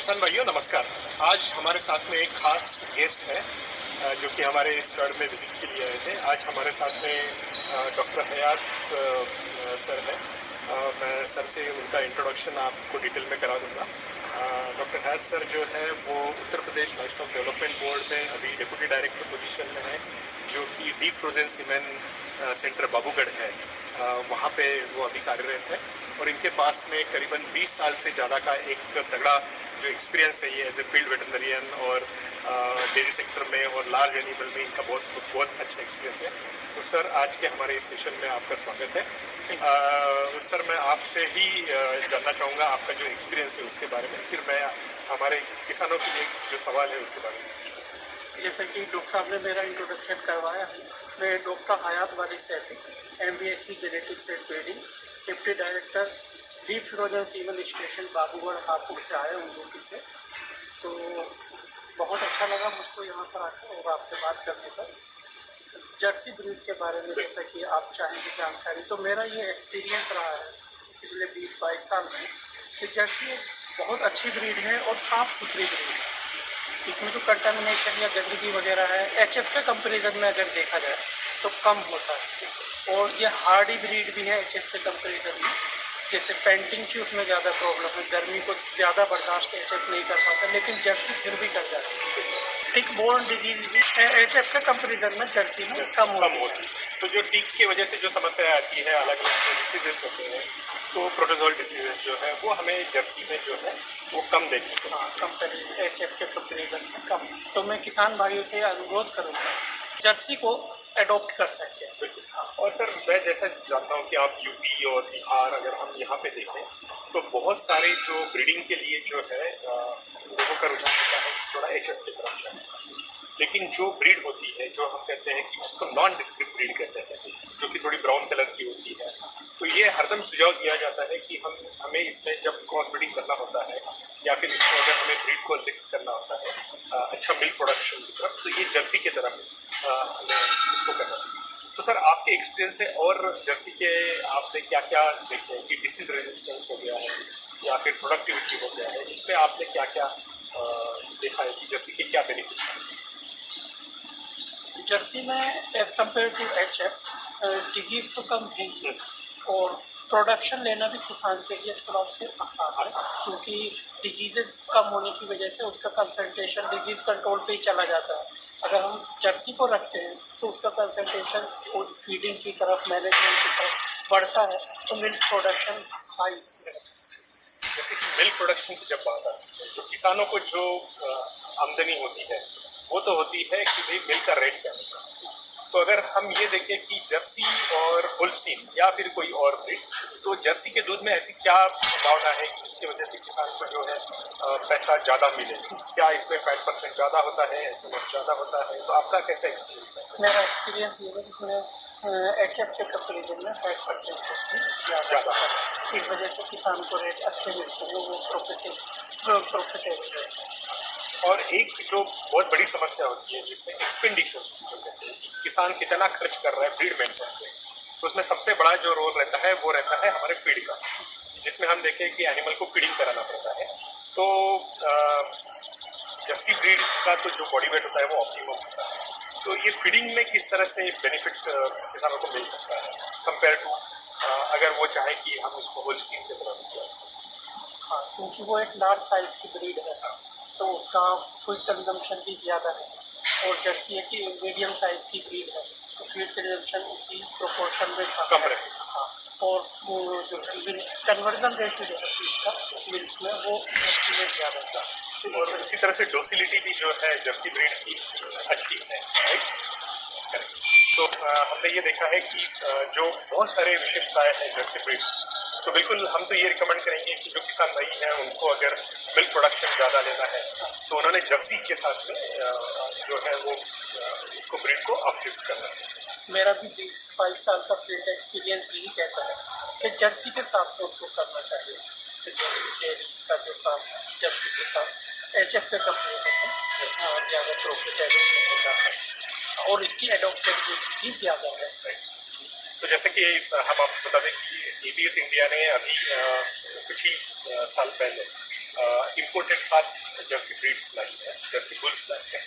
किसान भाइयों नमस्कार। आज हमारे साथ में एक खास गेस्ट है जो कि हमारे स्टड में विजिट के लिए आए थे। आज हमारे साथ में डॉक्टर हयात सर है। मैं सर से उनका इंट्रोडक्शन आपको डिटेल में करा दूंगा। डॉक्टर हयात सर जो है वो Uttar Pradesh livestock development board में अभी डिप्यूटी डायरेक्टर पोजीशन में है, जो कि deep frozen cement centre Babugarh है, वहाँ पे वो अभी कार्यरत है। और इनके पास में करीबन 20 साल से ज़्यादा का एक तगड़ा जो एक्सपीरियंस है ये एज ए फील्ड वेटरनरियन और डेयरी सेक्टर में और लार्ज एनिमल में इनका बहुत अच्छा एक्सपीरियंस है। तो सर आज के हमारे इस सेशन में आपका स्वागत है। सर मैं आपसे ही जानना चाहूँगा आपका जो एक्सपीरियंस है उसके बारे में, फिर मैं हमारे किसानों के लिए जो सवाल है उसके बारे में। जैसे कि डॉक्टर साहब ने मेरा इंट्रोडक्शन करवाया है, मैं doctor Hayat Wali Saifi MBSc genetics and breeding deputy director deep frozen semen station Babugarh Hapur से आया हूँ यूपी से। तो बहुत अच्छा लगा मुझको यहाँ पर आकर और आपसे बात करने पर। जर्सी ब्रीड के बारे में जैसा कि आप चाहेंगे जानकारी, तो मेरा ये एक्सपीरियंस रहा है पिछले 20-22 साल में कि जर्सी एक बहुत अच्छी ब्रीड है और साफ़ सुथरी ब्रीड है। इसमें जो कंटामिनेशन या गंदगी वगैरह है HF के कंपेरिजन में अगर देखा जाए तो कम होता है। और ये हार्डी ब्रीड भी है HF के कंपेरिजन में। जैसे पेंटिंग की उसमें ज़्यादा प्रॉब्लम है, गर्मी को ज़्यादा बर्दाश्त HF नहीं कर पाता, लेकिन जर्सी फिर भी कर जाती है। टिक बोर्न डिजीज भी HF के कंपेरिजन में जर्सी में कम होती है। तो जो टिक की वजह से जो समस्या आती है, अलग अलग जो डिसीजेस होते हैं, तो प्रोटोजोल डिसीजेस जो है वो हमें जर्सी में जो है वो कम देखने को। हाँ, कंपेरिजन HF के कंपेरिजन में कम। तो मैं किसान भाइयों से अनुरोध करूँगा जर्सी को एडॉप्ट कर सकते हैं। और सर मैं जैसा जानता हूँ कि आप यूपी और बिहार अगर हम यहाँ पे देखें तो बहुत सारे जो ब्रीडिंग के लिए जो है लोगों का रुझान होता है थोड़ा HF की तरफ जाए, लेकिन जो ब्रीड होती है जो हम कहते हैं कि उसको नॉन डिस्क्रिप्ट ब्रीड कहते हैं, जो कि थोड़ी ब्राउन कलर की होती है, तो ये हरदम सुझाव दिया जाता है कि हमें इसमें जब क्रॉस ब्रीडिंग करना होता है या फिर इसको अगर हमें ब्रीड को लिफ्ट करना होता है अच्छा मिल्क प्रोडक्शन की तरफ, तो ये जर्सी की तरफ हमें इसको करना चाहिए। तो सर आपके एक्सपीरियंस से और जर्सी के आपने क्या क्या देखे हैं कि डिसीज रेजिस्टेंस हो गया है या फिर प्रोडक्टिविटी हो गया है, इस पर आपने क्या क्या देखा है कि जर्सी के क्या बेनिफिट्स हैं? जर्सी में as compare to HF disease तो कम है ही, और प्रोडक्शन लेना भी किसान के लिए थोड़ा से आसान है, क्योंकि डिजीज़ कम होने की वजह से उसका कंसंट्रेशन डिजीज़ कंट्रोल पे ही चला जाता है। अगर हम जर्सी को रखते हैं तो उसका कंसंट्रेशन फीडिंग की तरफ, मैनेजमेंट की तरफ बढ़ता है, तो मिल्क प्रोडक्शन हाई। जैसे कि मिल्क प्रोडक्शन की जब बात आती है तो किसानों को जो आमदनी होती है वो तो होती है कि भाई मिल्क का रेट क्या होगा। तो अगर हम ये देखें कि जर्सी और होल्स्टीन या फिर कोई और ब्रीड, तो जर्सी के दूध में ऐसी क्या संभावना है कि उसकी वजह से किसान को जो है पैसा ज़्यादा मिले? क्या इसमें फैट परसेंट ज़्यादा होता है, SMS ज़्यादा होता है? तो आपका कैसा एक्सपीरियंस है? मेरा एक्सपीरियंस ये है जिसमें HF के कंपेरिजन में फैट परसेंट ज़्यादा है, इस वजह से किसान को रेट अच्छे मिलते हैं, वो प्रॉफिटेबल है। और एक जो बहुत बड़ी समस्या होती है जिसमें एक्सपेंडिचर जो कहते हैं, किसान कितना खर्च कर रहा है ब्रीड मेंटेन पे, तो उसमें सबसे बड़ा जो रोल रहता है वो रहता है हमारे फीड का, जिसमें हम देखें कि एनिमल को फीडिंग कराना पड़ता है। तो जर्सी ब्रीड का तो जो बॉडी वेट होता है वो ऑप्टिमम होता है, तो ये फीडिंग में किस तरह से बेनिफिट किसानों को मिल सकता है कंपेयर टू अगर वो चाहे कि हम उसको होल्स्टीन की तरह? हाँ, क्योंकि वो एक लार्ज साइज की ब्रीड है तो उसका फूड कंजम्पशन भी ज़्यादा है, और जर्सी एक मीडियम साइज़ की ब्रीड है तो फीड कंजम्पशन उसी प्रोपोर्शन में कम है। हाँ, और वो जो कन्वर्जन रेशियो जो है फीड का मिल्क में वो जर्सी में ज़्यादा है। और इसी तरह से डोसिलिटी भी जो है जर्सी ब्रीड की अच्छी है, राइट? तो हमने ये देखा है कि जो बहुत सारे विशेषताएँ हैं जर्सी ब्रीड, तो बिल्कुल हम तो ये रिकमेंड करेंगे कि जो किसान भाई हैं उनको अगर मिल्क प्रोडक्शन ज़्यादा लेना है तो उन्होंने जर्सी के साथ में जो है वो उसको ब्रीड को अपलिफ्ट करना है। मेरा भी 20-22 साल का फील्ड एक्सपीरियंस यही कहता है कि जर्सी के साथ तो उसको करना चाहिए। जर्सी के साथ HF के कंपेरिजन में ज़्यादा प्रॉफिटेबल होता है और इसकी एडॉप्टेबिलिटी भी ज़्यादा है। तो जैसे कि हम आपको बता दें कि ABS इंडिया ने अभी कुछ ही साल पहले इम्पोर्टेड 7 जर्सी ब्रीड्स लाई है, जर्सी बुल्स लाई है,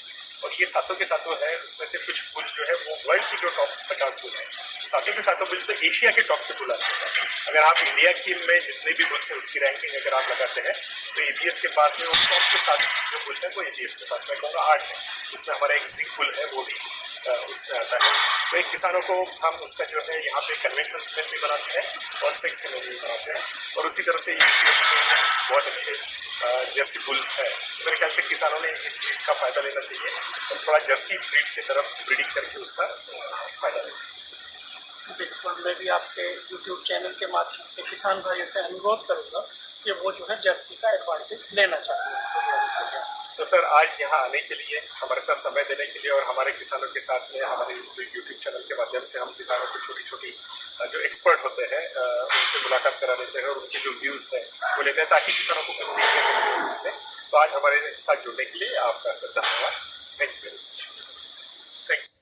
और ये सातों के सातों है। उसमें से कुछ बुल जो है वो वर्ल्ड की जो टॉप 50 बुल है, सातों के सातों बुल तो एशिया के टॉप के बुल आते हैं। अगर आप इंडिया की में जितने भी बुल्स हैं उसकी रैंकिंग अगर आप लगाते हैं तो एबीएस के पास में वो टॉप के 7 जो बुल है वो एबीएस के पास, मैं कहूँगा 8 है। उसमें हमारा एक जिंक बुल है, वो भी उसमें आता है। तो एक किसानों को हम उसका जो है यहाँ पे कन्वेंशनल सीमेंट भी बनाते हैं और सेक्स सीमेंट भी बनाते हैं, और उसी तरह से यूपीएस में बहुत अच्छे जर्सी बुल्स है। मेरे ख्याल से किसानों ने इस चीज़ का फायदा लेना चाहिए और थोड़ा जर्सी ब्रीड की तरफ ब्रीडिंग करके उसका फायदा लेना चाहिए। बिल्कुल, मैं भी आपके यूट्यूब चैनल के माध्यम से किसान भाइयों से अनुरोध करूँगा कि वो जो है जर्सी का एडवांटेज लेना चाहिए। तो सर, आज यहाँ आने के लिए, हमारे साथ समय देने के लिए और हमारे किसानों के साथ में हमारे यूट्यूब चैनल के माध्यम से हम किसानों को छोटी छोटी जो एक्सपर्ट होते हैं उनसे मुलाकात करा लेते हैं और उनके जो व्यूज़ हैं वो लेते हैं, ताकि किसानों को कुछ सीखने को मिले उनसे। तो आज हमारे साथ जुड़ने के लिए आपका सर धन्यवाद। Thank you very much. Thank you.